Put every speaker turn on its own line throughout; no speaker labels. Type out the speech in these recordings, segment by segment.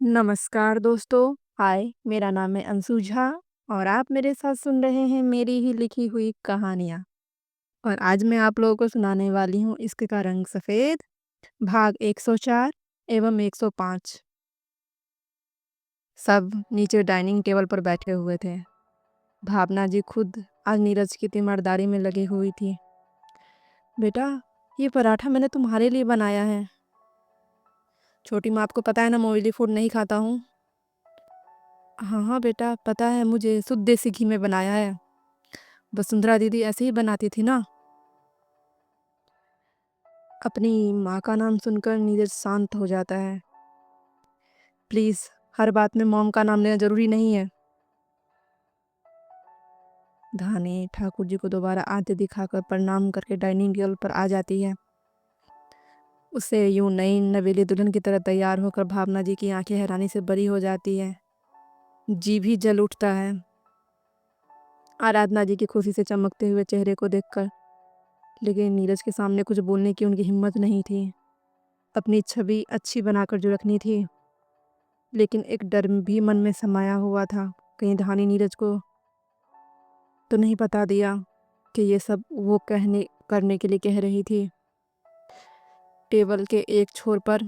नमस्कार दोस्तों। हाय, मेरा नाम है अंशु झा और आप मेरे साथ सुन रहे हैं मेरी ही लिखी हुई कहानियाँ। और आज मैं आप लोगों को सुनाने वाली हूँ इश्क का रंग सफ़ेद, भाग 104 एवं 105। सब नीचे डाइनिंग टेबल पर बैठे हुए थे। भावना जी खुद आज नीरज की तीमारदारी में लगी हुई थी। बेटा, ये पराठा मैंने तुम्हारे लिए बनाया है। छोटी माँ, आपको पता है ना, मैं ऑयली फूड नहीं खाता हूँ। हाँ हाँ बेटा, पता है मुझे, शुद्ध देसी घी में बनाया है। वसुंधरा दीदी ऐसे ही बनाती थी ना। अपनी माँ का नाम सुनकर नीरज शांत हो जाता है। प्लीज़, हर बात में मॉम का नाम लेना ज़रूरी नहीं है। धानी ठाकुर जी को दोबारा आते दिखाकर प्रणाम करके डाइनिंग टेबल पर आ जाती है। उससे यूं नई नवेली दुल्हन की तरह तैयार होकर भावना जी की आंखें हैरानी से बड़ी हो जाती है। जी भी जल उठता है आराधना जी की खुशी से चमकते हुए चेहरे को देखकर। लेकिन नीरज के सामने कुछ बोलने की उनकी हिम्मत नहीं थी। अपनी छवि अच्छी बनाकर जो रखनी थी, लेकिन एक डर भी मन में समाया हुआ था। कहीं धानी नीरज को तो नहीं बता दिया कि ये सब वो कहने करने के लिए कह रही थी। टेबल के एक छोर पर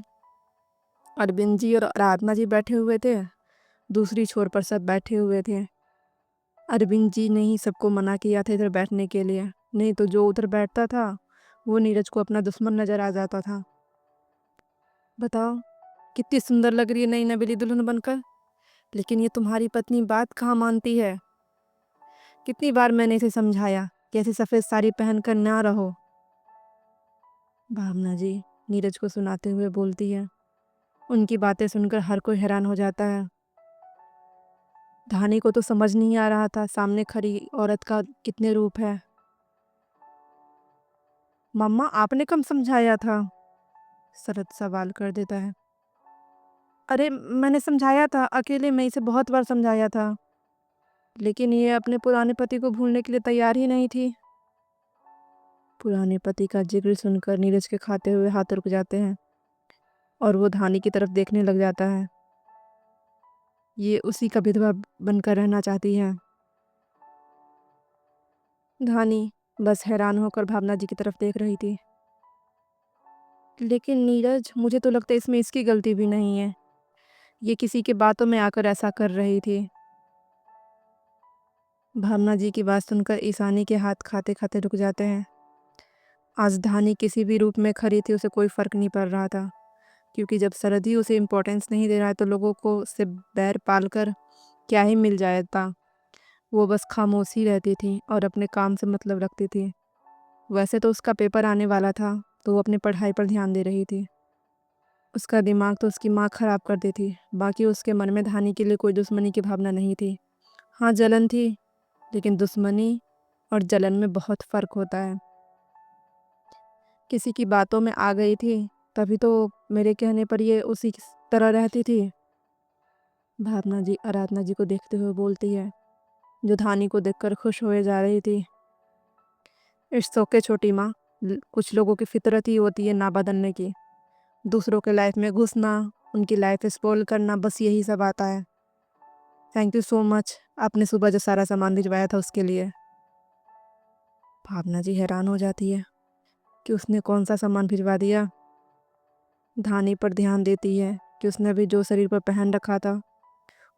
अरविंद जी और आराधना जी बैठे हुए थे, दूसरी छोर पर सब बैठे हुए थे। अरविंद जी ने ही सबको मना किया था इधर बैठने के लिए, नहीं तो जो उधर बैठता था वो नीरज को अपना दुश्मन नजर आ जाता था। बताओ, कितनी सुंदर लग रही है नई नवेली दुल्हन बनकर, लेकिन ये तुम्हारी पत्नी बात कहाँ मानती है। कितनी बार मैंने इसे समझाया कि ऐसी सफ़ेद साड़ी पहनकर ना रहो। भावना जी नीरज को सुनाते हुए बोलती है। उनकी बातें सुनकर हर कोई हैरान हो जाता है। धानी को तो समझ नहीं आ रहा था सामने खड़ी औरत का कितने रूप है। मम्मा, आपने कब समझाया था? शरद सवाल कर देता है। अरे, मैंने समझाया था अकेले में, इसे बहुत बार समझाया था, लेकिन ये अपने पुराने पति को भूलने के लिए तैयार ही नहीं थी। पुराने पति का जिक्र सुनकर नीरज के खाते हुए हाथ रुक जाते हैं और वो धानी की तरफ देखने लग जाता है। ये उसी का विधवा बनकर रहना चाहती है। धानी बस हैरान होकर भावना जी की तरफ देख रही थी। लेकिन नीरज, मुझे तो लगता है इसमें इसकी गलती भी नहीं है। ये किसी के बातों में आकर ऐसा कर रही थी। भावना जी की बात सुनकर ईशानी के हाथ खाते खाते रुक जाते हैं। आज धानी किसी भी रूप में खड़ी थी, उसे कोई फर्क नहीं पड़ रहा था, क्योंकि जब सरद ही उसे इम्पोर्टेंस नहीं दे रहा है तो लोगों को उससे बैर पाल कर क्या ही मिल जाता। वो बस खामोशी रहती थी और अपने काम से मतलब रखती थी। वैसे तो उसका पेपर आने वाला था, तो वो अपनी पढ़ाई पर ध्यान दे रही थी। उसका दिमाग तो उसकी माँ खराब कर दी थी। बाकी उसके मन में धानी के लिए कोई दुश्मनी की भावना नहीं थी। हाँ, जलन थी, लेकिन दुश्मनी और जलन में बहुत फ़र्क होता है। किसी की बातों में आ गई थी, तभी तो मेरे कहने पर ये उसी की तरह रहती थी। भावना जी आराधना जी को देखते हुए बोलती है, जो धानी को देखकर खुश होए जा रही थी। इट्स ओके छोटी माँ, कुछ लोगों की फितरत ही होती है ना बदलने की। दूसरों के लाइफ में घुसना, उनकी लाइफ स्पॉइल करना, बस यही सब आता है। थैंक यू सो मच, आपने सुबह जो सारा सामान भिजवाया था उसके लिए। भावना जी हैरान हो जाती है कि उसने कौन सा सामान भिजवा दिया। धानी पर ध्यान देती है कि उसने अभी जो शरीर पर पहन रखा था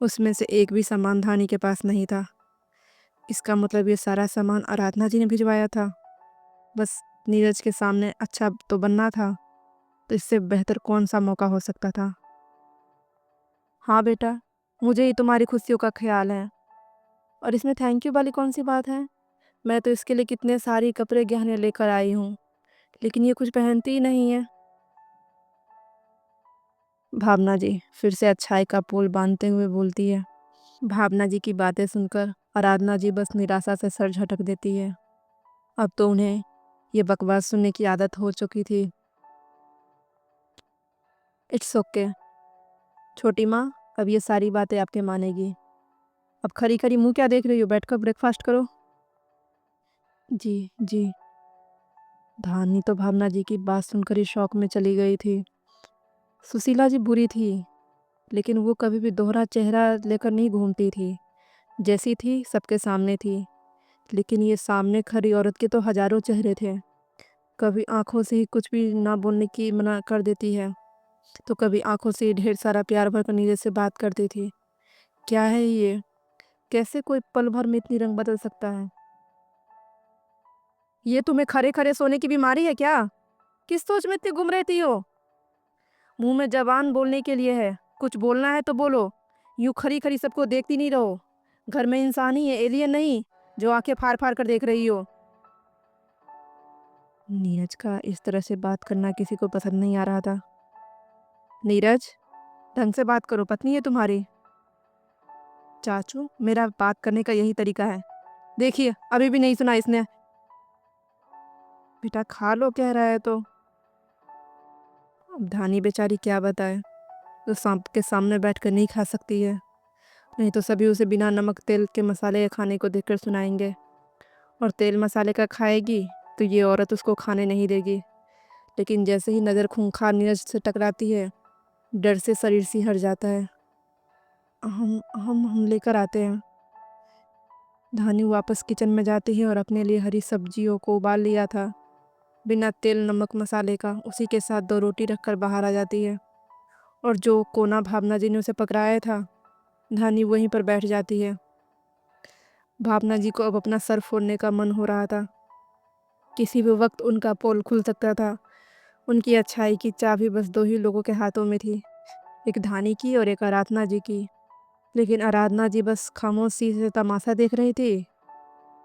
उसमें से एक भी सामान धानी के पास नहीं था। इसका मतलब ये सारा सामान आराधना जी ने भिजवाया था। बस नीरज के सामने अच्छा तो बनना था, तो इससे बेहतर कौन सा मौका हो सकता था। हाँ बेटा, मुझे ही तुम्हारी खुशियों का ख्याल है, और इसमें थैंक यू वाली कौन सी बात है। मैं तो इसके लिए कितने सारी कपड़े गहने लेकर आई हूँ, लेकिन ये कुछ पहनती ही नहीं है। भावना जी फिर से अच्छाई का पुल बांधते हुए बोलती है। भावना जी की बातें सुनकर आराधना जी बस निराशा से सर झटक देती है। अब तो उन्हें ये बकवास सुनने की आदत हो चुकी थी। इट्स ओके छोटी माँ, अब ये सारी बातें आपके मानेगी। अब खरी खरी मुँह क्या देख रही हो, बैठकर ब्रेकफास्ट करो। जी जी। धानी तो भावना जी की बात सुनकर ही शौक में चली गई थी। सुशीला जी बुरी थी, लेकिन वो कभी भी दोहरा चेहरा लेकर नहीं घूमती थी। जैसी थी सबके सामने थी। लेकिन ये सामने खड़ी औरत के तो हज़ारों चेहरे थे। कभी आँखों से ही कुछ भी ना बोलने की मना कर देती है, तो कभी आँखों से ही ढेर सारा प्यार भरकर नीरज से बात करती थी। क्या है ये? कैसे कोई पल भर में इतनी रंग बदल सकता है? ये तुम्हें खड़े-खड़े सोने की बीमारी है क्या? किस सोच में इतनी गुम रहती हो? मुँह में ज़बान बोलने के लिए है, कुछ बोलना है तो बोलो। यूँ खड़ी-खड़ी सबको देखती नहीं रहो। घर में इंसान ही है, एलियन नहीं, जो आँखें फाड़-फाड़ कर देख रही हो। नीरज का इस तरह से बात करना किसी को पसंद नहीं आ रहा था। नीरज, ढंग से बात करो, पत्नी है तुम्हारी। चाचू, मेरा बात करने का यही तरीका है। देखिए, अभी भी नहीं सुना इसने। बेटा खा लो कह रहा है तो। अब धानी बेचारी क्या बताए, तो सांप के सामने बैठकर नहीं खा सकती है। नहीं तो सभी उसे बिना नमक तेल के मसाले खाने को देखकर सुनाएंगे, और तेल मसाले का खाएगी तो ये औरत उसको खाने नहीं देगी। लेकिन जैसे ही नज़र खूंखार नीरज से टकराती है, डर से शरीर सिहर जाता है। हम लेकर आते हैं। धानी वापस किचन में जाती है और अपने लिए हरी सब्जियों को उबाल लिया था, बिना तेल नमक मसाले का, उसी के साथ 2 रोटी रखकर बाहर आ जाती है। और जो कोना भावना जी ने उसे पकड़ाया था, धानी वहीं पर बैठ जाती है। भावना जी को अब अपना सर फोड़ने का मन हो रहा था। किसी भी वक्त उनका पोल खुल सकता था। उनकी अच्छाई की चाबी बस 2 ही लोगों के हाथों में थी, एक धानी की और एक आराधना जी की। लेकिन आराधना जी बस खामोशी से तमाशा देख रही थी,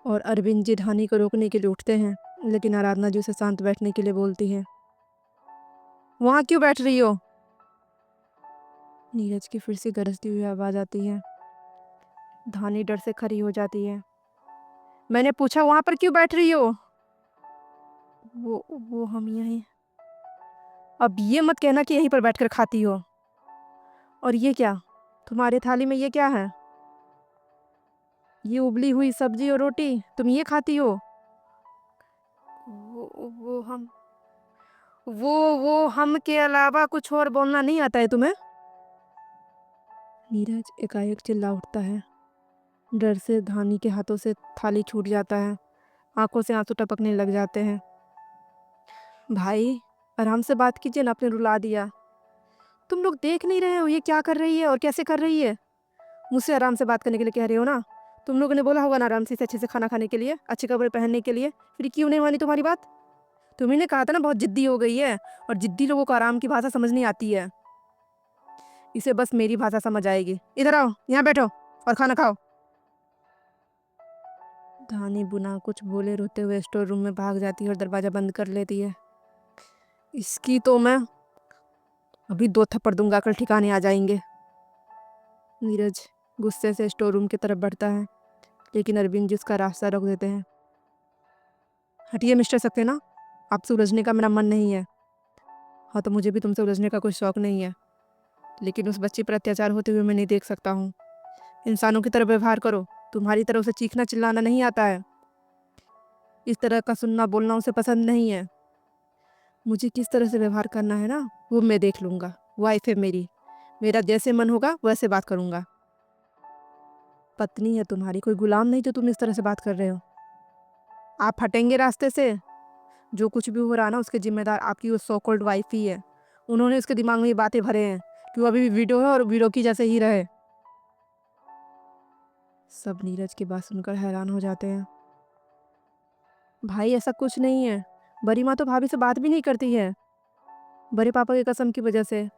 और अरविंद जी धानी को रोकने के लिए उठते हैं, लेकिन आराधना जी उसे शांत बैठने के लिए बोलती है। वहाँ क्यों बैठ रही हो? नीरज की फिर से गरजती हुई आवाज़ आती है। धानी डर से खड़ी हो जाती है। मैंने पूछा वहाँ पर क्यों बैठ रही हो? वो हम यहीं। अब ये मत कहना कि यहीं पर बैठकर खाती हो। और ये क्या, तुम्हारी थाली में ये क्या है? ये उबली हुई सब्जी और रोटी, तुम ये खाती हो? वो हम वो हम के अलावा कुछ और बोलना नहीं आता है तुम्हें? नीरज एकाएक चिल्ला उठता है। डर से धानी के हाथों से थाली छूट जाता है। आंखों से आंसू टपकने लग जाते हैं। भाई, आराम से बात कीजिए ना, आपने रुला दिया। तुम लोग देख नहीं रहे हो ये क्या कर रही है और कैसे कर रही है? मुझसे आराम से बात करने के लिए कह रहे हो ना? तुम लोगों ने बोला होगा ना आराम से इसे अच्छे से खाना खाने के लिए, अच्छे कपड़े पहनने के लिए, फिर क्यों नहीं मानी तुम्हारी बात? तुम्ही ने कहा था ना बहुत जिद्दी हो गई है, और जिद्दी लोगों को आराम की भाषा समझ नहीं आती है। इसे बस मेरी भाषा समझ आएगी। इधर आओ, यहाँ बैठो और खाना खाओ। धानी बुना कुछ बोले रोते हुए स्टोर रूम में भाग जाती है और दरवाज़ा बंद कर लेती है। इसकी तो मैं अभी 2 थप्पड़ दूंगा, कल ठिकाने आ जाएंगे। नीरज गुस्से से स्टोर रूम की तरफ बढ़ता है, लेकिन अरविंद जी उसका रास्ता रोक देते हैं। हटिए मिस्टर सक्सेना, आपसे उलझने का मेरा मन नहीं है। हाँ, तो मुझे भी तुमसे उलझने का कोई शौक नहीं है, लेकिन उस बच्ची पर अत्याचार होते हुए मैं नहीं देख सकता हूँ। इंसानों की तरह व्यवहार करो, तुम्हारी तरह उसे चीखना चिल्लाना नहीं आता है। इस तरह का सुनना बोलना उसे पसंद नहीं है। मुझे किस तरह से व्यवहार करना है ना, वो मैं देख लूँगा। वाइफ है मेरी, मेरा जैसे मन होगा वैसे बात करूँगा। पत्नी है तुम्हारी, कोई गुलाम नहीं जो तुम इस तरह से बात कर रहे हो। आप हटेंगे रास्ते से? जो कुछ भी हो रहा ना उसके जिम्मेदार आपकी वो सो कॉल्ड वाइफ ही है। उन्होंने उसके दिमाग में ये बातें भरे हैं कि वो अभी भी वीडियो है और वीडियो की जैसे ही रहे। सब नीरज की बात सुनकर हैरान हो जाते हैं। भाई ऐसा कुछ नहीं है, बड़ी माँ तो भाभी से बात भी नहीं करती है, बड़े पापा की कसम की वजह से।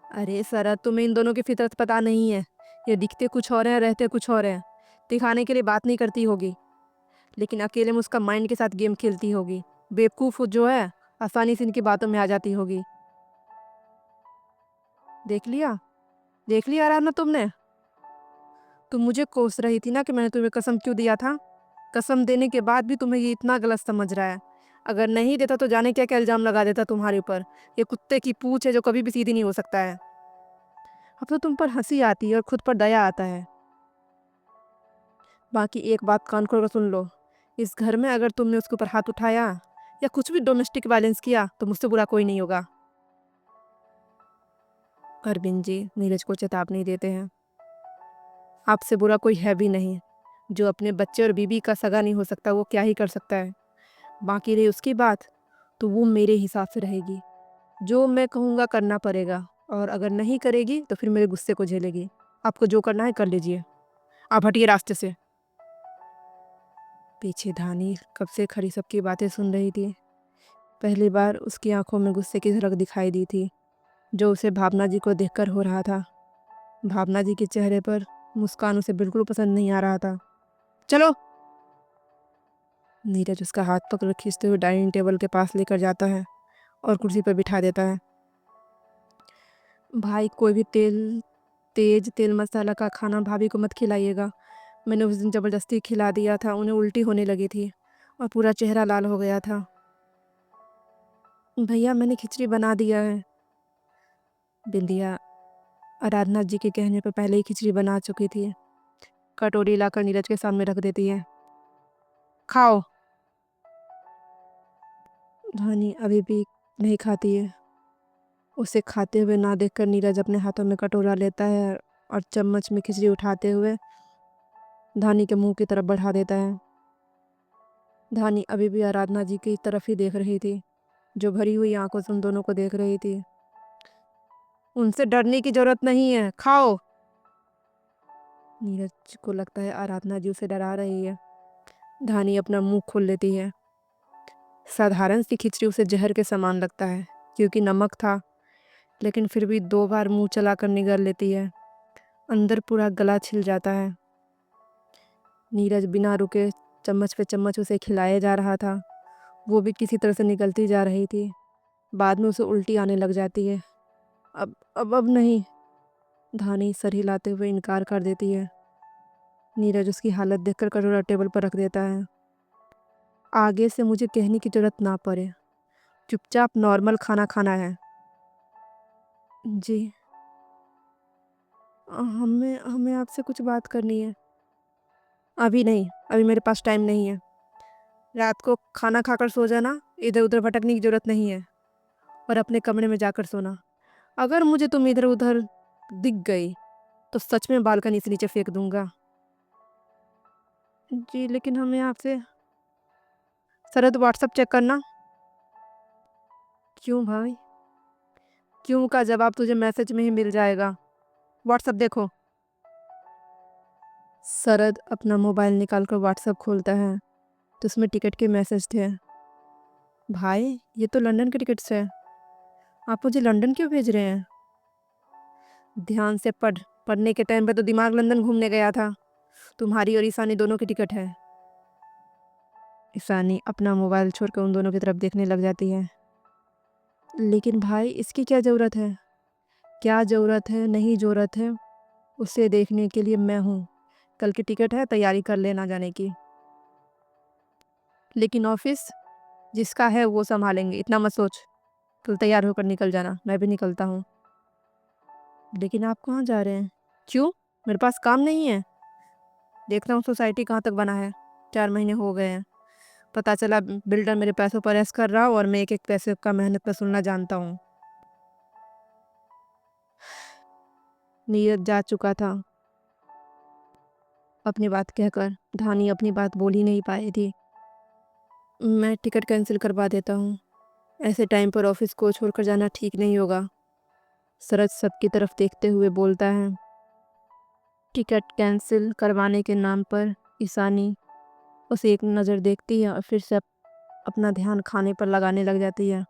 अरे शरद, तुम्हें इन दोनों की फितरत पता नहीं है। ये दिखते कुछ और हैं, रहते कुछ और हैं। दिखाने के लिए बात नहीं करती होगी, लेकिन अकेले में उसका माइंड के साथ गेम खेलती होगी। बेवकूफ़ जो है, आसानी से इनकी बातों में आ जाती होगी। देख लिया, देख लिया आराधना तुमने? तुम मुझे कोस रही थी ना कि मैंने तुम्हें कसम क्यों दिया था। कसम देने के बाद भी तुम्हें ये इतना गलत समझ रहा है। अगर नहीं देता तो जाने क्या क्या इल्ज़ाम लगा देता तुम्हारे ऊपर। ये कुत्ते की पूंछ है जो कभी भी सीधी नहीं हो सकता है। अब तो तुम पर हंसी आती है और खुद पर दया आता है। बाकी एक बात कान खोल कर सुन लो, इस घर में अगर तुमने उसके ऊपर हाथ उठाया या कुछ भी डोमेस्टिक वायलेंस किया तो मुझसे बुरा कोई नहीं होगा। अरविंद जी नीरज को चेतावनी देते हैं। आपसे बुरा कोई है भी नहीं। जो अपने बच्चे और बीवी का सगा नहीं हो सकता वो क्या ही कर सकता है। बाकी रही उसकी बात तो वो मेरे हिसाब से रहेगी। जो मैं कहूँगा करना पड़ेगा, और अगर नहीं करेगी तो फिर मेरे गुस्से को झेलेगी। आपको जो करना है कर लीजिए, आप हटिए रास्ते से। पीछे धानी कब से खड़ी सबकी बातें सुन रही थी। पहली बार उसकी आंखों में गुस्से की झलक दिखाई दी थी, जो उसे भावना जी को देखकर हो रहा था। भावना जी के चेहरे पर मुस्कान उसे बिल्कुल पसंद नहीं आ रहा था। चलो। नीरज उसका हाथ पकड़ खींचते हुए डाइनिंग टेबल के पास लेकर जाता है और कुर्सी पर बिठा देता है। भाई कोई भी तेज तेल मसाला का खाना भाभी को मत खिलाइएगा। मैंने उस दिन ज़बरदस्ती खिला दिया था, उन्हें उल्टी होने लगी थी और पूरा चेहरा लाल हो गया था। भैया मैंने खिचड़ी बना दिया है। बिंदिया आराधना जी के कहने पर पहले ही खिचड़ी बना चुकी थी। कटोरी लाकर नीरज के सामने रख देती है। खाओ। धानी अभी भी नहीं खाती है। उसे खाते हुए ना देखकर नीरज अपने हाथों में कटोरा लेता है और चम्मच में खिचड़ी उठाते हुए धानी के मुंह की तरफ बढ़ा देता है। धानी अभी भी आराधना जी की तरफ ही देख रही थी, जो भरी हुई आंखों से उन दोनों को देख रही थी। उनसे डरने की जरूरत नहीं है, खाओ। नीरज को लगता है आराधना जी उसे डरा रही है। धानी अपना मुंह खोल लेती है। साधारण सी खिचड़ी उसे जहर के समान लगता है, क्योंकि नमक था, लेकिन फिर भी 2 बार मुंह चलाकर निगल लेती है। अंदर पूरा गला छिल जाता है। नीरज बिना रुके चम्मच पे चम्मच उसे खिलाए जा रहा था। वो भी किसी तरह से निकलती जा रही थी। बाद में उसे उल्टी आने लग जाती है। अब नहीं। धानी सर हिलाते हुए इनकार कर देती है। नीरज उसकी हालत देखकर कटोरा टेबल पर रख देता है। आगे से मुझे कहने की जरूरत ना पड़े, चुपचाप नॉर्मल खाना खाना है। जी। हमें हमें आपसे कुछ बात करनी है। अभी नहीं, अभी मेरे पास टाइम नहीं है। रात को खाना खाकर सो जाना, इधर उधर भटकने की जरूरत नहीं है, और अपने कमरे में जाकर सोना। अगर मुझे तुम इधर उधर दिख गई तो सच में बालकनी से नीचे फेंक दूंगा। जी लेकिन हमें आपसे। शरद व्हाट्सएप चेक करना। क्यों भाई? क्यों का जवाब तुझे मैसेज में ही मिल जाएगा। व्हाट्सएप देखो। शरद अपना मोबाइल निकालकर व्हाट्सएप खोलता है तो उसमें टिकट के मैसेज थे। भाई ये तो लंदन के टिकट्स है, आप मुझे लंदन क्यों भेज रहे हैं? ध्यान से पढ़ने के टाइम पे तो दिमाग लंदन घूमने गया था। तुम्हारी और ईशानी दोनों की टिकट है। ईशानी अपना मोबाइल छोड़कर उन दोनों की तरफ देखने लग जाती है। लेकिन भाई इसकी क्या ज़रूरत है? क्या ज़रूरत है नहीं ज़रूरत है, उसे देखने के लिए मैं हूँ। कल की टिकट है, तैयारी कर लेना जाने की। लेकिन ऑफिस जिसका है वो संभालेंगे, इतना मत सोच। कल तैयार होकर निकल जाना, मैं भी निकलता हूँ। लेकिन आप कहाँ जा रहे हैं? क्यों? मेरे पास काम नहीं है? देखता हूँ सोसाइटी कहाँ तक बना है। 4 महीने हो गए हैं। पता चला बिल्डर मेरे पैसों पर ऐश कर रहा हो और मैं एक एक पैसे का मेहनत वसूलना जानता हूँ। नीरज जा चुका था। अपनी बात कहकर धानी अपनी बात बोल ही नहीं पाई थी। मैं टिकट कैंसिल करवा देता हूँ। ऐसे टाइम पर ऑफिस को छोड़कर जाना ठीक नहीं होगा। शरद सबकी तरफ देखते हुए बोलता है। टिकट कैंसिल करवाने के नाम पर ईशानी उसे एक नज़र देखती है और फिर से अपना ध्यान खाने पर लगाने लग जाती है,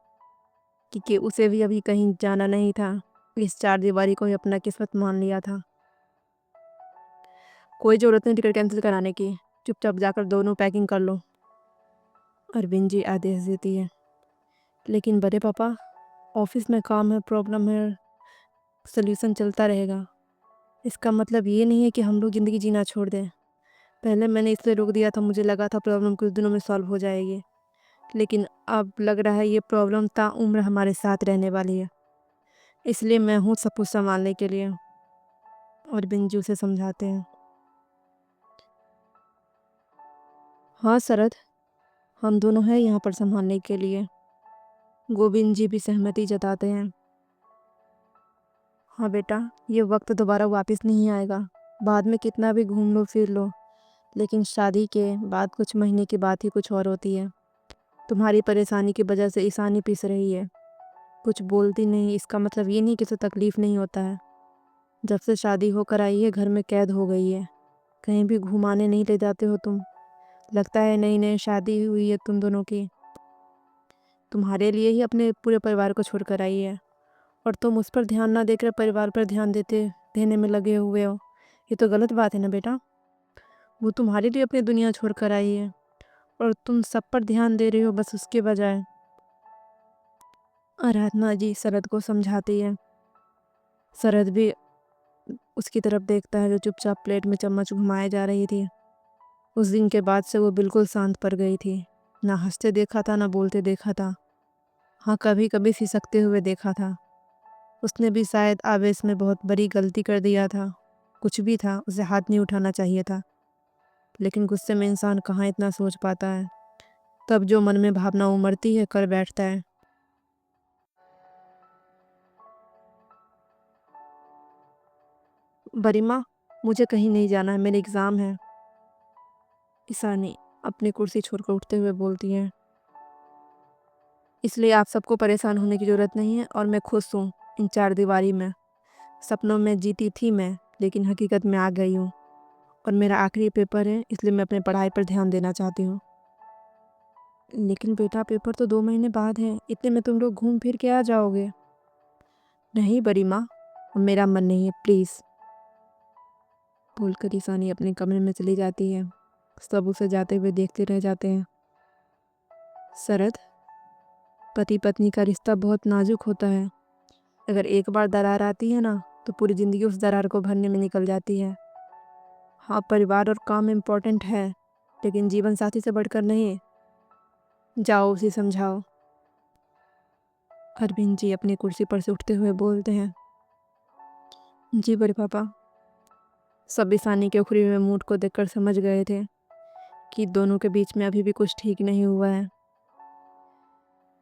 क्योंकि उसे भी अभी कहीं जाना नहीं था। इस चारदीवारी को ही अपना किस्मत मान लिया था। कोई ज़रूरत नहीं टिकट कैंसिल कराने की, चुपचाप जाकर दोनों पैकिंग कर लो। अरविंद जी आदेश देती है। लेकिन बड़े पापा, ऑफिस में काम है, प्रॉब्लम है, सल्यूशन चलता रहेगा। इसका मतलब ये नहीं है कि हम लोग ज़िंदगी जीना छोड़ दें। पहले मैंने इसलिए रोक दिया था, मुझे लगा था प्रॉब्लम कुछ दिनों में सॉल्व हो जाएगी, लेकिन अब लग रहा है ये प्रॉब्लम ताउम्र हमारे साथ रहने वाली है। इसलिए मैं हूँ सब कुछ संभालने के लिए। और बिंजू से समझाते हैं। हाँ शरद, हम दोनों हैं यहाँ पर संभालने के लिए। गोविंद जी भी सहमति जताते हैं। हाँ बेटा, ये वक्त दोबारा वापस नहीं आएगा। बाद में कितना भी घूम लो फिर लो, लेकिन शादी के बाद कुछ महीने की बात ही कुछ और होती है। तुम्हारी परेशानी की वजह से ईशानी पिस रही है, कुछ बोलती नहीं। इसका मतलब ये नहीं कि उसे तकलीफ़ नहीं होता है। जब से शादी होकर आई है घर में कैद हो गई है। कहीं भी घुमाने नहीं ले जाते हो तुम। लगता है नई नई शादी हुई है तुम दोनों की। तुम्हारे लिए ही अपने पूरे परिवार को छोड़कर आई है, और तुम उस पर ध्यान ना देकर परिवार पर ध्यान देने में लगे हुए हो। ये तो गलत बात है ना बेटा। वो तुम्हारे लिए अपनी दुनिया छोड़कर आई है और तुम सब पर ध्यान दे रहे हो बस उसके बजाय। आराधना जी शरद को समझाती है। शरद भी उसकी तरफ देखता है जो चुपचाप प्लेट में चम्मच घुमाए जा रही थी। उस दिन के बाद से वो बिल्कुल शांत पड़ गई थी। ना हंसते देखा था ना बोलते देखा था। हाँ, कभी कभी सिसकते हुए देखा था। उसने भी शायद आवेश में बहुत बड़ी गलती कर दिया था। कुछ भी था, उसे हाथ नहीं उठाना चाहिए था, लेकिन गुस्से में इंसान कहाँ इतना सोच पाता है। तब जो मन में भावना उमड़ती है कर बैठता है। बरीमा, मुझे कहीं नहीं जाना है, मेरे एग्ज़ाम है। ईशानी अपनी कुर्सी छोड़कर उठते हुए बोलती है। इसलिए आप सबको परेशान होने की ज़रूरत नहीं है, और मैं खुश हूँ इन चार दीवारी में। सपनों में जीती थी मैं, लेकिन हकीकत में आ गई हूँ। और मेरा आखिरी पेपर है, इसलिए मैं अपने पढ़ाई पर ध्यान देना चाहती हूँ। लेकिन बेटा, पेपर तो 2 महीने बाद है। इतने में तुम लोग घूम फिर के आ जाओगे। नहीं बरीमा, अब मेरा मन नहीं है, प्लीज़, बोलकर ईशानी अपने कमरे में चली जाती है। सब उसे जाते हुए देखते रह जाते हैं। शरद, पति पत्नी का रिश्ता बहुत नाजुक होता है। अगर एक बार दरार आती है ना, तो पूरी ज़िंदगी उस दरार को भरने में निकल जाती है। हाँ, परिवार और काम इम्पोर्टेंट है, लेकिन जीवन साथी से बढ़कर नहीं। जाओ उसे समझाओ। अरविंद जी अपनी कुर्सी पर से उठते हुए बोलते हैं। जी बड़े पापा। सब ईशानी के उखड़े हुए मूड को देखकर समझ गए थे कि दोनों के बीच में अभी भी कुछ ठीक नहीं हुआ है।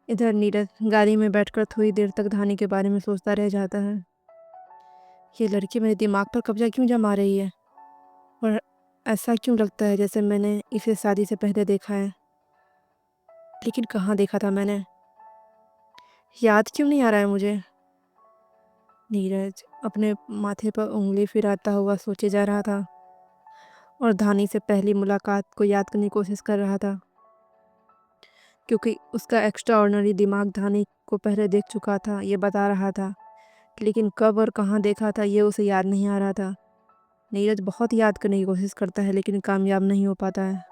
इधर नीरज गाड़ी में बैठकर थोड़ी देर तक धानी के बारे में सोचता रह जाता है। ये लड़की मेरे दिमाग पर कब्जा क्यों जमा रही है, और ऐसा क्यों लगता है जैसे मैंने इसे शादी से पहले देखा है। लेकिन कहाँ देखा था मैंने, याद क्यों नहीं आ रहा है मुझे। नीरज अपने माथे पर उंगली फिराता हुआ सोचे जा रहा था और धानी से पहली मुलाकात को याद करने की कोशिश कर रहा था, क्योंकि उसका एक्स्ट्रा ऑर्डिनरी दिमाग धानी को पहले देख चुका था, ये बता रहा था। लेकिन कब और कहाँ देखा था ये उसे याद नहीं आ रहा था। नीरज बहुत याद करने की कोशिश करता है, लेकिन कामयाब नहीं हो पाता है।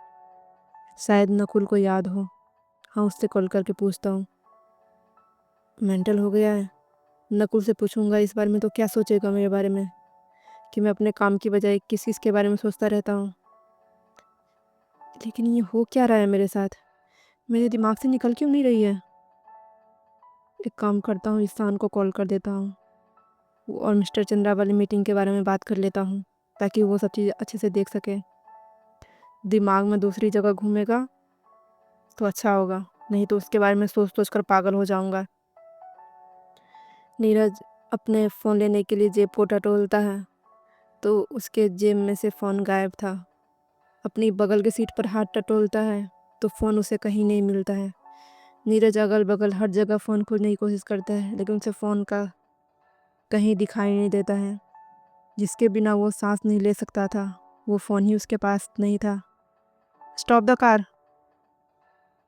शायद नकुल को याद हो। हाँ, उससे कॉल करके पूछता हूँ। मेंटल हो गया है। नकुल से पूछूंगा इस बारे में तो क्या सोचेगा मेरे बारे में, कि मैं अपने काम की बजाय किस चीज़ के बारे में सोचता रहता हूँ। लेकिन ये हो क्या रहा है मेरे साथ, मेरे दिमाग से निकल क्यों नहीं रही है। एक काम करता हूँ, ईशान को कॉल कर देता हूँ और मिस्टर चंद्रा वाली मीटिंग के बारे में बात कर लेता हूँ, ताकि वो सब चीज़ अच्छे से देख सके। दिमाग में दूसरी जगह घूमेगा तो अच्छा होगा, नहीं तो उसके बारे में सोच सोच कर पागल हो जाऊंगा। नीरज अपने फ़ोन लेने के लिए जेब को टटोलता है, तो उसके जेब में से फ़ोन गायब था। अपनी बगल की सीट पर हाथ टटोलता है, तो फ़ोन उसे कहीं नहीं मिलता है। नीरज अगल बगल हर जगह फ़ोन खोजने की कोशिश करता है, लेकिन उसे फ़ोन का कहीं दिखाई नहीं देता है। जिसके बिना वो सांस नहीं ले सकता था, वो फ़ोन ही उसके पास नहीं था। Stop the car.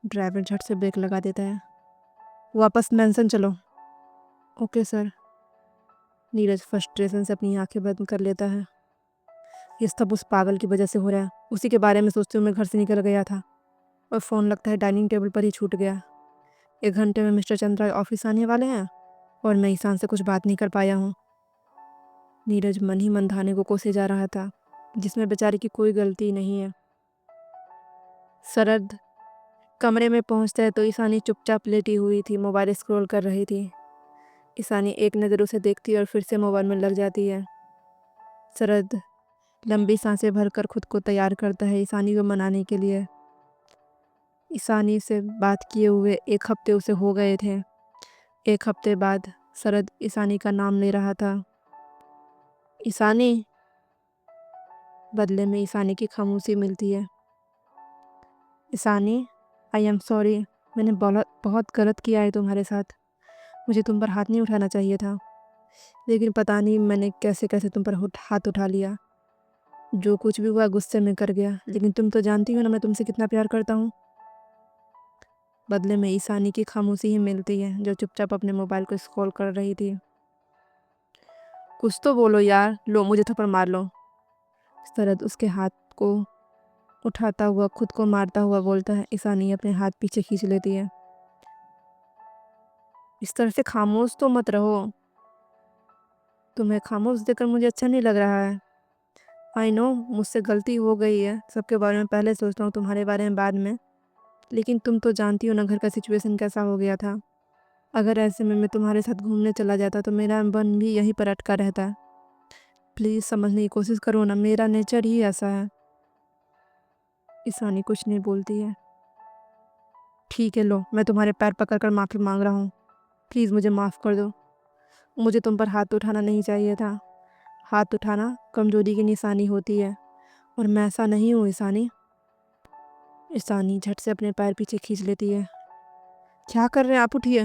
ड्राइवर झट से ब्रेक लगा देता है। वापस मैंसन चलो। Okay sir. नीरज फ्रस्ट्रेशन से अपनी आंखें बंद कर लेता है। ये सब उस पागल की वजह से हो रहा है। उसी के बारे में सोचते हुए मैं घर से निकल गया था, और फ़ोन लगता है डाइनिंग टेबल पर ही छूट गया। 1 घंटे में मिस्टर चंद्रा ऑफिस आने वाले हैं, और मैं ईशान से कुछ बात नहीं कर पाया हूँ। नीरज मन ही मन धाने को कोसे जा रहा था, जिसमें बेचारे की कोई गलती नहीं है। शरद कमरे में पहुंचता है तो ईशानी चुपचाप लेटी हुई थी, मोबाइल स्क्रॉल कर रही थी। ईशानी एक नज़र उसे देखती है और फिर से मोबाइल में लग जाती है। शरद लंबी सांसें भरकर खुद को तैयार करता है ईशानी को मनाने के लिए। ईशानी से बात किए हुए 1 हफ्ते उसे हो गए थे। 1 हफ्ते बाद शरद ईशानी का नाम ले रहा था। ईशानी। बदले में ईशानी की खामोशी मिलती है। ईशानी, आई एम सॉरी, मैंने बहुत बहुत गलत किया है तुम्हारे साथ। मुझे तुम पर हाथ नहीं उठाना चाहिए था, लेकिन पता नहीं मैंने कैसे कैसे तुम पर हाथ उठा लिया। जो कुछ भी हुआ गुस्से में कर गया, लेकिन तुम तो जानती हो ना मैं तुमसे कितना प्यार करता हूँ। बदले में ईशानी की खामोशी ही मिलती है, जो चुपचाप अपने मोबाइल को स्क्रॉल कर रही थी। कुछ तो बोलो यार, लो मुझे थप्पड़ मार लो। शरद उसके हाथ को उठाता हुआ खुद को मारता हुआ बोलता है। ईशानी अपने हाथ पीछे खींच लेती है। इस तरह से खामोश तो मत रहो। तुम्हें खामोश देखकर मुझे अच्छा नहीं लग रहा है। आई नो, मुझसे गलती हो गई है। सबके बारे में पहले सोचता हूँ, तुम्हारे बारे में बाद में। लेकिन तुम तो जानती हो ना घर का सिचुएशन कैसा हो गया था। अगर ऐसे में मैं तुम्हारे साथ घूमने चला जाता तो मेरा मन भी यहीं पर अटका रहता। प्लीज़ समझने की कोशिश करो ना, मेरा नेचर ही ऐसा है। ईशानी कुछ नहीं बोलती है। ठीक है, लो मैं तुम्हारे पैर पकड़कर माफ़ी मांग रहा हूँ। प्लीज़ मुझे माफ़ कर दो। मुझे तुम पर हाथ उठाना नहीं चाहिए था। हाथ उठाना कमज़ोरी की निशानी होती है, और मैं ऐसा नहीं हूँ ईशानी। ईशानी झट से अपने पैर पीछे खींच लेती है। क्या कर रहे हैं आप, उठिए।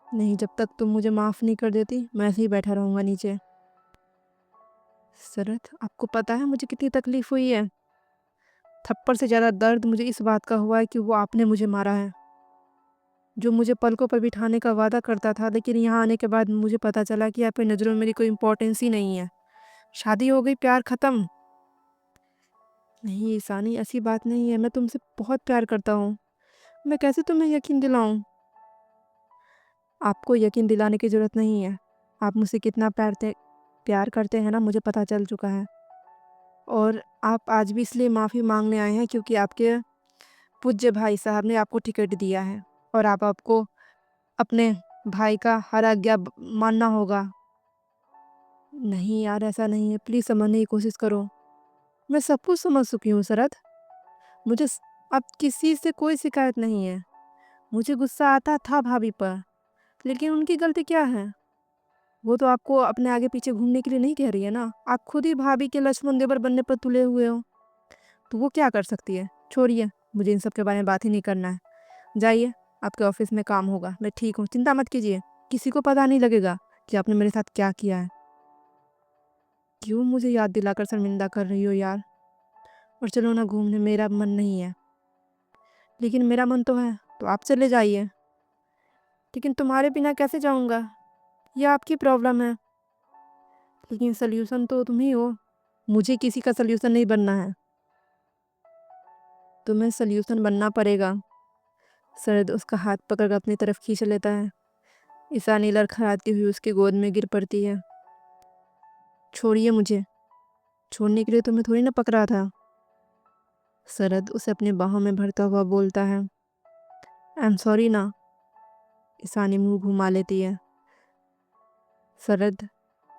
नहीं, जब तक तुम मुझे माफ़ नहीं कर देती मैं ऐसे ही बैठा रहूँगा नीचे। शरद, आपको पता है मुझे कितनी तकलीफ़ हुई है। थप्पड़ से ज़्यादा दर्द मुझे इस बात का हुआ है कि वो आपने मुझे मारा है। जो मुझे पलकों पर बिठाने का वादा करता था, लेकिन यहाँ आने के बाद मुझे पता चला कि आपकी नज़रों में मेरी कोई इम्पोर्टेंस ही नहीं है। शादी हो गई, प्यार ख़त्म। नहीं ईशानी, ऐसी बात नहीं है। मैं तुमसे बहुत प्यार करता हूँ। मैं कैसे तुम्हें यकीन दिलाऊँ? आपको यकीन दिलाने की ज़रूरत नहीं है। आप मुझसे कितना प्यार करते हैं ना, मुझे पता चल चुका है। और आप आज भी इसलिए माफ़ी मांगने आए हैं क्योंकि आपके पूज्य भाई साहब ने आपको टिकट दिया है, और आपको अपने भाई का हर आज्ञा मानना होगा। नहीं यार, ऐसा नहीं है। प्लीज़ समझने की कोशिश करो। मैं सब कुछ समझ चुकी हूँ शरद। मुझे अब किसी से कोई शिकायत नहीं है। मुझे गुस्सा आता था भाभी पर, लेकिन उनकी गलती क्या है? वो तो आपको अपने आगे पीछे घूमने के लिए नहीं कह रही है ना। आप खुद ही भाभी के लक्ष्मण देवर बनने पर तुले हुए हो, तो वो क्या कर सकती है? छोड़िए, मुझे इन सब के बारे में बात ही नहीं करना है। जाइए, आपके ऑफिस में काम होगा। मैं ठीक हूँ, चिंता मत कीजिए। किसी को पता नहीं लगेगा कि आपने मेरे साथ क्या किया है। क्यों मुझे याद दिलाकर शर्मिंदा कर रही हो यार? और चलो ना घूमने, मेरा मन नहीं है। लेकिन मेरा मन तो है, तो आप चले जाइए। लेकिन तुम्हारे बिना कैसे जाऊँगा? यह आपकी प्रॉब्लम है। लेकिन सल्यूशन तो तुम ही हो। मुझे किसी का सल्यूशन नहीं बनना है। तुम्हें सल्यूशन बनना पड़ेगा। शरद उसका हाथ पकड़कर अपनी तरफ खींच लेता है। ईशानी लड़खड़ाती हुई उसकी गोद में गिर पड़ती है। छोड़िए मुझे। छोड़ने के लिए तुम्हें थोड़ी ना पकड़ा था। शरद उसे अपनी बाहों में भरता हुआ बोलता है। आई एम सॉरी ना। ईशानी मुंह घुमा लेती है। शरद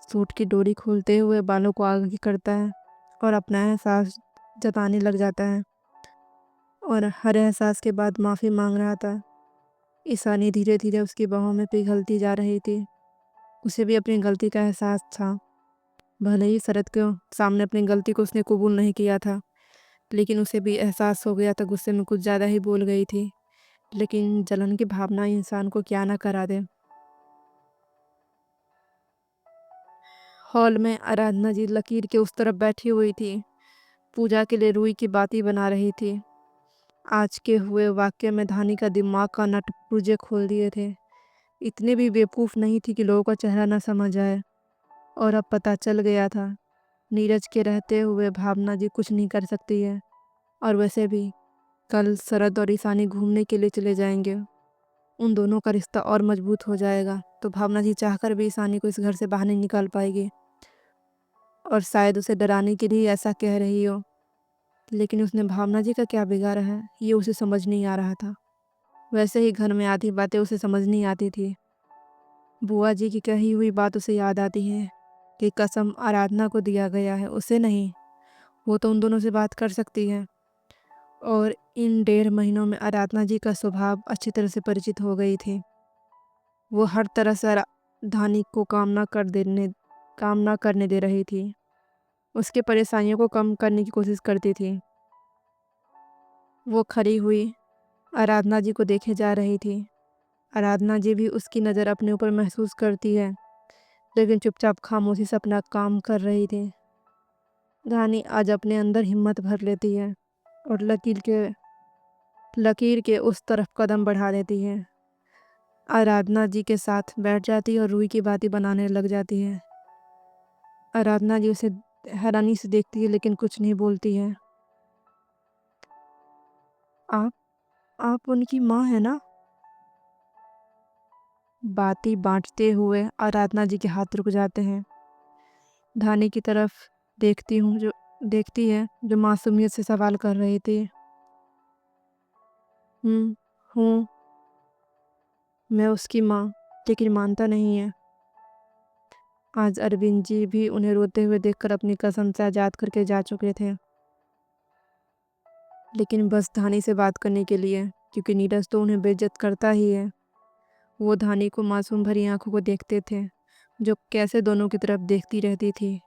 सूट की डोरी खोलते हुए बालों को आगे करता है और अपना एहसास जताने लग जाता है, और हर एहसास के बाद माफ़ी मांग रहा था। ईशानी धीरे धीरे उसकी बाहों में पिघलती जा रही थी। उसे भी अपनी गलती का एहसास था। भले ही शरद के सामने अपनी गलती को उसने कबूल नहीं किया था, लेकिन उसे भी एहसास हो गया था। गुस्से में कुछ ज़्यादा ही बोल गई थी, लेकिन जलन की भावना इंसान को क्या ना करा दे। हॉल में आराधना जी लकीर के उस तरफ बैठी हुई थी। पूजा के लिए रुई की बाती बना रही थी। आज के हुए वाक्य में धानी का दिमाग का नट पुर्जे खोल दिए थे। इतने भी बेवकूफ़ नहीं थी कि लोगों का चेहरा न समझ आए, और अब पता चल गया था नीरज के रहते हुए भावना जी कुछ नहीं कर सकती है। और वैसे भी कल शरद और ईशानी घूमने के लिए चले जाएंगे। उन दोनों का रिश्ता और मजबूत हो जाएगा, तो भावना जी चाहकर भी ईशानी को इस घर से बाहर नहीं निकाल पाएगी, और शायद उसे डराने के लिए ऐसा कह रही हो। लेकिन उसने भावना जी का क्या बिगाड़ा है, ये उसे समझ नहीं आ रहा था। वैसे ही घर में आधी बातें उसे समझ नहीं आती थी। बुआ जी की कही हुई बात उसे याद आती है कि कसम आराधना को दिया गया है, उसे नहीं। वो तो उन दोनों से बात कर सकती है। और इन 1.5 महीनों में आराधना जी का स्वभाव अच्छी तरह से परिचित हो गई थी। वो हर तरह से धानी को काम ना कर देने काम ना करने दे रही थी, उसके परेशानियों को कम करने की कोशिश करती थी। वो खड़ी हुई आराधना जी को देखे जा रही थी। आराधना जी भी उसकी नज़र अपने ऊपर महसूस करती है, लेकिन चुपचाप खामोशी से अपना काम कर रही थी। धानी आज अपने अंदर हिम्मत भर लेती है और लकीर के उस तरफ कदम बढ़ा देती है। आराधना जी के साथ बैठ जाती है और रूही की बातें बनाने लग जाती है। आराधना जी उसे हैरानी से देखती है लेकिन कुछ नहीं बोलती है। आप आप उनकी माँ है ना? बातें बांटते हुए आराधना जी के हाथ रुक जाते हैं। धानी की तरफ देखती है जो मासूमियत से सवाल कर रही थी। हूँ, मैं उसकी माँ, लेकिन मानता नहीं है। आज अरविंद जी भी उन्हें रोते हुए देखकर अपनी कसम से आज़ाद करके जा चुके थे, लेकिन बस धानी से बात करने के लिए, क्योंकि नीरज तो उन्हें बेइज्जत करता ही है। वो धानी को मासूम भरी आंखों को देखते थे, जो कैसे दोनों की तरफ देखती रहती थी।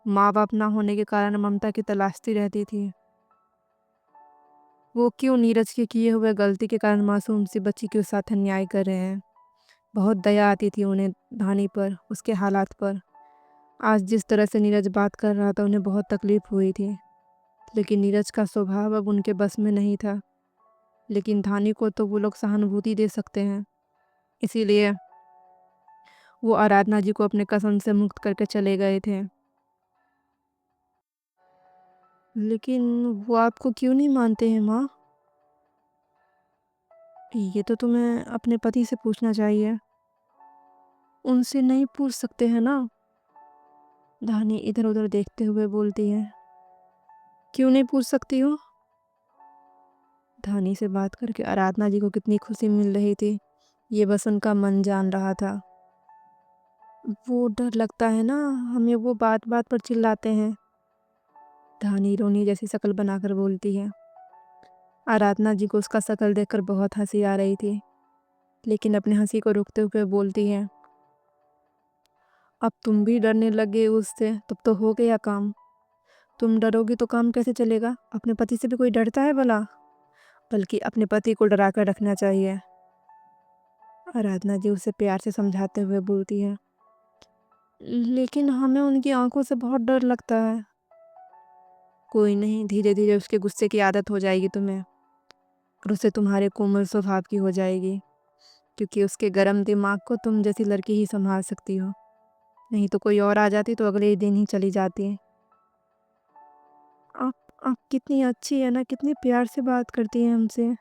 माँ बाप ना होने के कारण ममता की तलाशती रहती थी। वो क्यों नीरज के किए हुए गलती के कारण मासूम सी बच्ची के साथ अन्याय कर रहे हैं। बहुत दया आती थी उन्हें धानी पर, उसके हालात पर। आज जिस तरह से नीरज बात कर रहा था उन्हें बहुत तकलीफ हुई थी, लेकिन नीरज का स्वभाव अब उनके बस में नहीं था। लेकिन धानी को तो वो लोग सहानुभूति दे सकते हैं, इसीलिए वो आराधना जी को अपने कसम से मुक्त करके चले गए थे। लेकिन वो आपको क्यों नहीं मानते हैं माँ? ये तो तुम्हें अपने पति से पूछना चाहिए। उनसे नहीं पूछ सकते हैं ना? धानी इधर उधर देखते हुए बोलती है। क्यों नहीं पूछ सकती हो? धानी से बात करके आराधना जी को कितनी खुशी मिल रही थी, ये बस उनका मन जान रहा था। वो डर लगता है ना, हमें वो बात बात पर चिल्लाते हैं। धानी रोनी जैसी शक्ल बनाकर बोलती है। आराधना जी को उसका शक्ल देखकर बहुत हंसी आ रही थी, लेकिन अपने हंसी को रोकते हुए बोलती है, अब तुम भी डरने लगे उससे, तब तो हो गया काम। तुम डरोगी तो काम कैसे चलेगा? अपने पति से भी कोई डरता है भला? बल्कि अपने पति को डरा कर रखना चाहिए। आराधना जी उसे प्यार से समझाते हुए बोलती है, लेकिन हमें उनकी आंखों से बहुत डर लगता है। कोई नहीं, धीरे धीरे उसके गुस्से की आदत हो जाएगी तुम्हें, और उससे तुम्हारे कोमल स्वभाव की हो जाएगी, क्योंकि उसके गर्म दिमाग को तुम जैसी लड़की ही संभाल सकती हो। नहीं तो कोई और आ जाती तो अगले ही दिन ही चली जाती। आप आप कितनी अच्छी है ना, कितनी प्यार से बात करती हैं हमसे।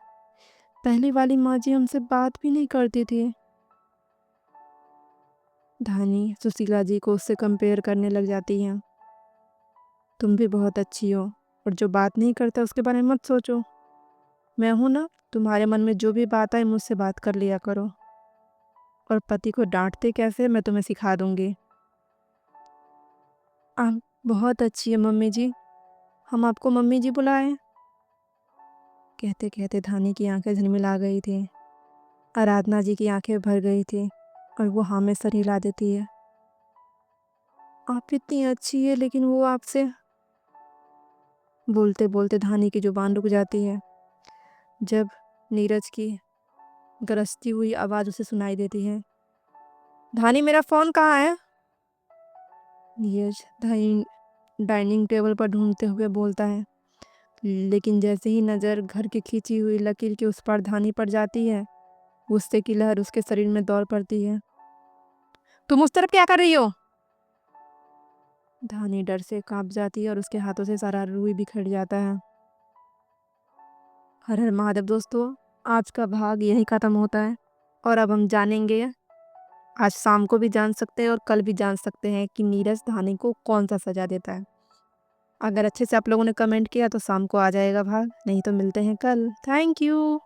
पहली वाली माँ जी हमसे बात भी नहीं करती थी। धानी सुशीला जी को उससे कंपेयर करने लग जाती हैं। तुम भी बहुत अच्छी हो, और जो बात नहीं करता उसके बारे में मत सोचो। मैं हूं ना, तुम्हारे मन में जो भी बात आए मुझसे बात कर लिया करो, और पति को डांटते कैसे मैं तुम्हें सिखा दूंगी। आप बहुत अच्छी है मम्मी जी, हम आपको मम्मी जी बुलाएं? कहते कहते धानी की आंखें झिलमिला गई थी। आराधना जी की आंखें भर गई थी और वो हाँ में सर हिला देती है। आप इतनी अच्छी है, लेकिन वो आपसे। बोलते बोलते धानी की जुबान रुक जाती है, जब नीरज की गरजती हुई आवाज़ उसे सुनाई देती है। धानी, मेरा फ़ोन कहाँ है? नीरज डाइनिंग टेबल पर ढूंढते हुए बोलता है, लेकिन जैसे ही नज़र घर की खींची हुई लकीर के उस पर धानी पर जाती है, गुस्से की लहर उसके शरीर में दौड़ पड़ती है। तुम उस तरफ क्या कर रही हो? धानी डर से कांप जाती है और उसके हाथों से सारा रूई बिखर जाता है। हर हर महादेव दोस्तों, आज का भाग यहीं ख़त्म होता है, और अब हम जानेंगे, आज शाम को भी जान सकते हैं और कल भी जान सकते हैं कि नीरज धानी को कौन सा सज़ा देता है। अगर अच्छे से आप लोगों ने कमेंट किया तो शाम को आ जाएगा भाग, नहीं तो मिलते हैं कल। Thank you.